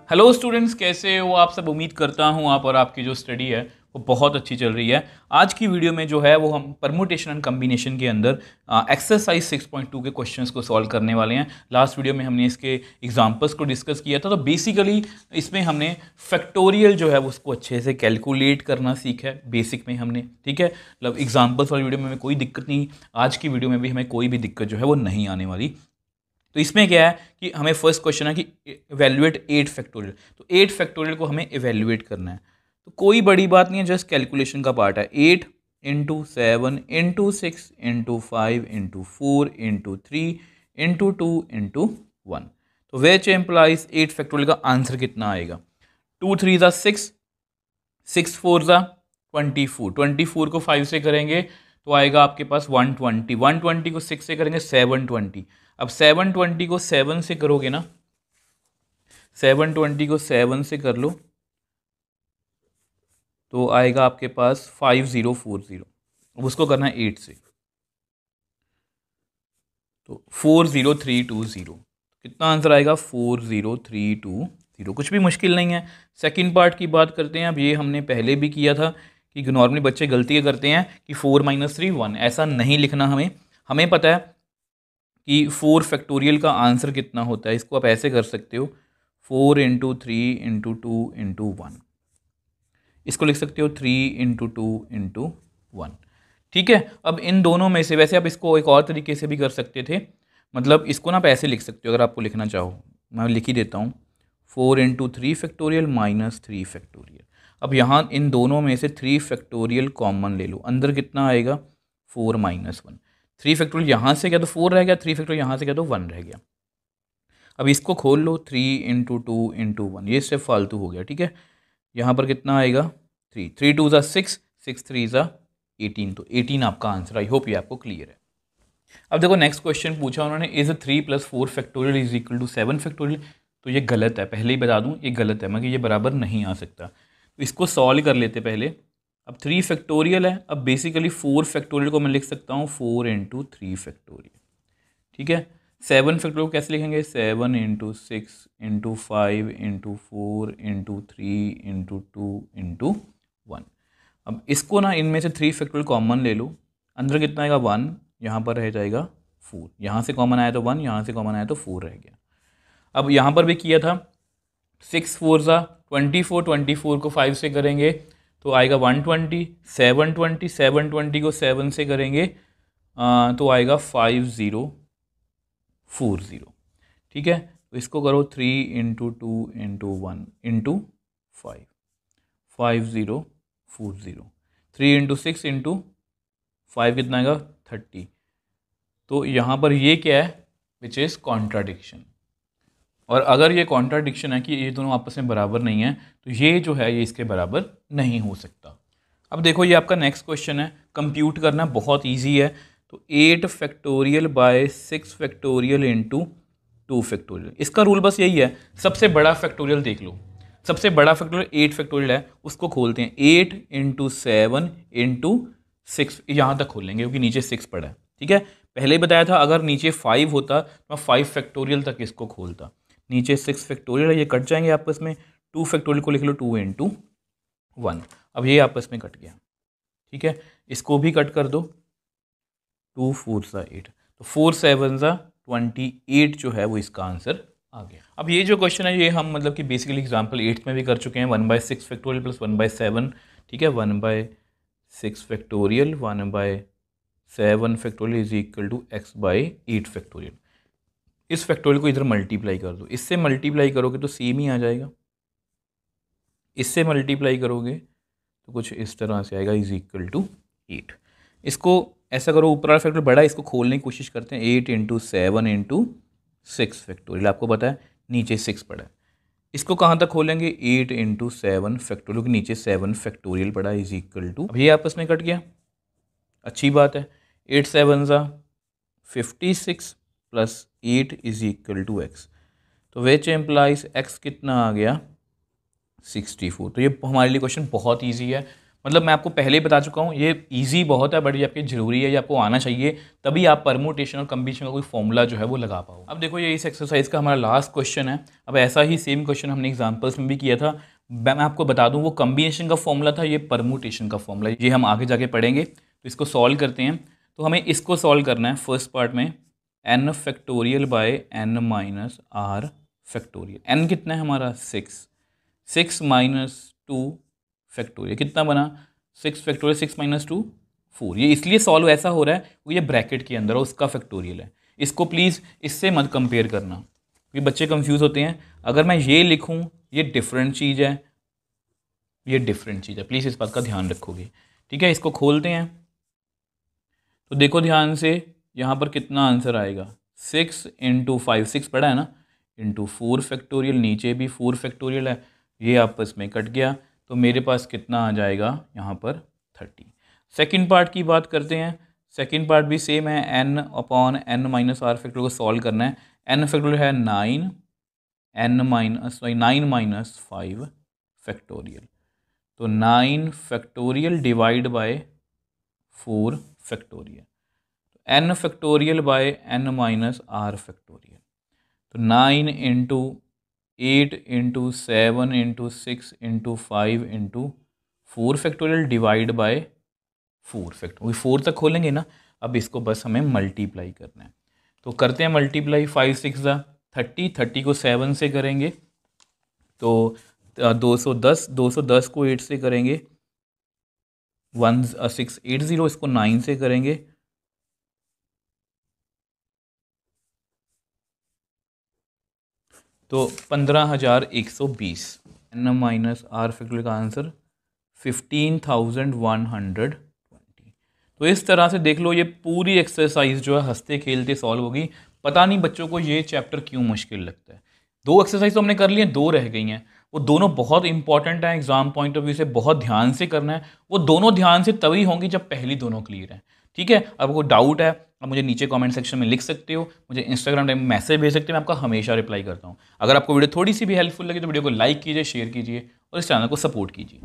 Hello students, कैसे हो आप सब। उम्मीद करता हूँ आप और आपकी जो स्टडी है वो बहुत अच्छी चल रही है। आज की वीडियो में जो है वो हम परमुटेशन एंड कम्बिनेशन के अंदर एक्सरसाइज 6.2 के क्वेश्चंस को सॉल्व करने वाले हैं। लास्ट वीडियो में हमने इसके एग्जांपल्स को डिस्कस किया था, तो बेसिकली इसमें हमने फैक्टोरियल जो है उसको अच्छे से कैलकुलेट करना सीखा है बेसिक में हमने। ठीक है, मतलब एग्जाम्पल्स वाली वीडियो में हमें कोई दिक्कत नहीं, आज की वीडियो में भी हमें कोई भी दिक्कत जो है वो नहीं आने वाली। तो इसमें क्या है कि हमें फर्स्ट क्वेश्चन है कि इवेल्युएट 8 फैक्टोरियल। तो 8 फैक्टोरियल को हमें इवेल्युएट करना है, तो कोई बड़ी बात नहीं है, जस्ट कैलकुलेशन का पार्ट है। 8 into 7 into 6 into 5 into 4 into 3 into 2 into 1। तो विच एम्प्लाइज 8 फैक्टोरियल का आंसर कितना आएगा। 2 3 ज़ा 6, 6 4 ज़ा 24, 24 को 5 से करेंगे तो आएगा आपके पास 120, 120 को 6 से करेंगे 720। अब 720 को 7 से करोगे ना, 720 को 7 से कर लो तो आएगा आपके पास 5040। अब उसको करना है 8 से, तो 40320। कितना आंसर आएगा 40320। कुछ भी मुश्किल नहीं है। सेकंड पार्ट की बात करते हैं। अब ये हमने पहले भी किया था कि नॉर्मली बच्चे गलती करते हैं कि 4 - 3 1, ऐसा नहीं लिखना। हमें पता है कि 4 फैक्टोरियल का आंसर कितना होता है। इसको आप ऐसे कर सकते हो 4 इंटू 3 इंटू 2 इंटू 1। इसको लिख सकते हो 3 इंटू 2 इंटू 1। ठीक है, अब इन दोनों में से वैसे आप इसको एक और तरीके से भी कर सकते थे, मतलब इसको ना आप ऐसे लिख सकते हो अगर आपको लिखना चाहो। मैं लिख ही देता हूँ 4 इंटू 3 फैक्टोरियल माइनस 3 फैक्टोरियल। अब यहाँ इन दोनों में से 3 फैक्टोरियल कॉमन ले लो, अंदर कितना आएगा 4 - 1। 3 फैक्टोरियल यहाँ से गया तो 4 रह गया, 3 फैक्टोरियल यहाँ से गया तो 1 रह गया। अब इसको खोल लो 3 इंटू 2 इंटू 1, ये स्टेप फालतू हो गया। ठीक है, यहाँ पर कितना आएगा 3, 3 2 ज़ा 6, 6 3 ज़ा 18। तो 18 आपका आंसर। आई होप ये आपको क्लियर है। अब देखो नेक्स्ट क्वेश्चन पूछा उन्होंने, is 3 + 4 factorial is equal to 7 factorial. तो ये गलत है, पहले ही बता दूं ये गलत है, मगर ये बराबर नहीं आ सकता। तो इसको सॉल्व कर लेते पहले। अब 3 फैक्टोरियल है, अब बेसिकली 4 फैक्टोरियल को मैं लिख सकता हूँ 4 इंटू 3 फैक्टोरियल। ठीक है, 7 फैक्टोरियल को कैसे लिखेंगे 7 into 6 into 5 into 4 into 3 into 2 into 1। अब इसको ना इनमें से 3 फैक्टोरियल कॉमन ले लो, अंदर कितना आएगा 1, यहाँ पर रह जाएगा 4। यहाँ से कॉमन आया तो 1, यहाँ से कॉमन आया तो 4 रह गया। अब यहाँ पर भी किया था 6 4 ज़ा 24, 24 को 5 से करेंगे तो आएगा 120, 720, 720 को 7 से करेंगे तो आएगा 5040। ठीक है, तो इसको करो 3 into 2 into 1 into 5, 5040। 3 into 6 into 5 कितना आएगा 30। तो यहाँ पर ये क्या है, विच इज़ कॉन्ट्राडिक्शन। और अगर ये कॉन्ट्राडिक्शन है कि ये दोनों आपस में बराबर नहीं है, तो ये जो है ये इसके बराबर नहीं हो सकता। अब देखो ये आपका नेक्स्ट क्वेश्चन है, कंप्यूट करना बहुत इजी है। तो 8 factorial by 6 factorial into 2 factorial. इसका रूल बस यही है, सबसे बड़ा फैक्टोरियल देख लो। सबसे बड़ा फैक्टोरियल 8 फैक्टोरियल है, उसको खोलते हैं 8 इंटू 7 इंटू 6, यहाँ तक खोलेंगे क्योंकि नीचे 6 पड़ा है। ठीक है, पहले ही बताया था अगर नीचे 5 होता तो मैं 5 फैक्टोरियल तक इसको खोलता। नीचे 6 फैक्टोरियल है, ये कट जाएंगे आपस में। 2 फैक्टोरियल को लिख लो 2 इंटू 1। अब ये आपस में कट गया। ठीक है, इसको भी कट कर दो, 2 4 ज़ा 8, तो 4 7 ज़ा 28 जो है वो इसका आंसर आ गया। अब ये जो क्वेश्चन है ये हम मतलब कि बेसिकली एग्जाम्पल 8 में भी कर चुके हैं, 1/6 फैक्टोरियल प्लस 1/7। ठीक है, 1/6 factorial 1/7 factorial is equal to x/8 factorial. इस फैक्टोरियल को इधर मल्टीप्लाई कर दो, इससे मल्टीप्लाई करोगे तो सेम ही आ जाएगा, इससे मल्टीप्लाई करोगे तो कुछ इस तरह से आएगा इज इक्वल टू 8। इसको ऐसा करो, ऊपर वाला फैक्टोरियल बड़ा है, इसको खोलने की कोशिश करते हैं। 8 इंटू 7 इंटू 6 फैक्टोरियल, आपको पता है नीचे 6 पड़ा है। इसको कहाँ तक खोलेंगे 8 इंटू 7 फैक्टोरियल के नीचे 7 फैक्टोरियल पड़ा है इज इक्वल टू, अब ये आपस में कट गया, अच्छी बात है। 8 7 ज़ा 56 plus 8 is equal to x. तो विच एम्प्लाइज एक्स कितना आ गया 64। तो ये हमारे लिए क्वेश्चन बहुत ईजी है, मतलब मैं आपको पहले ही बता चुका हूँ, ये इजी बहुत है, बट ये आपके ज़रूरी है, ये आपको आना चाहिए, तभी आप परमुटेशन और कम्बिनेशन का कोई फॉर्मूला जो है वो लगा पाओ। अब देखो ये इस एक्सरसाइज का हमारा लास्ट क्वेश्चन है। अब ऐसा ही सेम क्वेश्चन हमने एग्जाम्पल्स में भी किया था। मैं आपको बता दूँ, वो कम्बिनेशन का फॉर्मूला था, ये परमुटेशन का फॉर्मूला, ये हम आगे जाके पढ़ेंगे। तो इसको सॉल्व करते हैं। तो हमें इसको सॉल्व करना है फर्स्ट पार्ट में, n factorial by n minus r factorial. n कितना है हमारा 6 माइनस 2 फैक्टोरियल कितना बना 6 फैक्टोरियल 6 माइनस 2 4। ये इसलिए सॉल्व ऐसा हो रहा है वो ये ब्रैकेट के अंदर है, उसका फैक्टोरियल है। इसको प्लीज़ इससे मत कंपेयर करना, क्योंकि बच्चे कंफ्यूज होते हैं। अगर मैं ये लिखूँ ये डिफरेंट चीज़ है, ये डिफरेंट चीज़ है, प्लीज़ इस बात का ध्यान रखोगे। ठीक है, इसको खोलते हैं। तो देखो ध्यान से, यहाँ पर कितना आंसर आएगा 6 इंटू 5, 6 पड़ा है ना, इंटू 4 फैक्टोरियल, नीचे भी 4 फैक्टोरियल है, ये आपस में कट गया, तो मेरे पास कितना आ जाएगा यहाँ पर 30। सेकंड पार्ट की बात करते हैं। सेकंड पार्ट भी सेम है, n upon n minus r factorial को सॉल्व करना है। n फैक्टोरियल है 9, n माइनस 5 फैक्टोरियल, तो 9 factorial divide by 4 factorial, n factorial by n minus r factorial, तो 9 into 8 into 7 into 6 into 5 into 4 factorial divide by 4 factorial. 4 तक खोलेंगे ना, अब इसको बस हमें मल्टीप्लाई करना है। तो करते हैं मल्टीप्लाई, 5 6 30, 30 को 7 से करेंगे तो 210, 210 को 8 से करेंगे 1680, इसको 9 से करेंगे तो 15,120। n माइनस आर फैक्टोरियल का आंसर 15,120। तो इस तरह से देख लो, ये पूरी एक्सरसाइज जो है हंसते खेलते सॉल्व होगी। पता नहीं बच्चों को ये चैप्टर क्यों मुश्किल लगता है। 2 एक्सरसाइज तो हमने कर लिए, 2 रह गई हैं, वो दोनों बहुत इंपॉर्टेंट हैं एग्जाम पॉइंट ऑफ व्यू से, बहुत ध्यान से करना है। वो दोनों ध्यान से तभी होंगी जब पहली दोनों क्लियर हैं। ठीक है, अब कोई डाउट है आप मुझे नीचे कमेंट सेक्शन में लिख सकते हो, मुझे इंस्टाग्राम टाइम मैसेज भेज सकते हो, मैं आपका हमेशा रिप्लाई करता हूँ। अगर आपको वीडियो थोड़ी सी भी हेल्पफुल लगी तो वीडियो को लाइक कीजिए, शेयर कीजिए और इस चैनल को सपोर्ट कीजिए।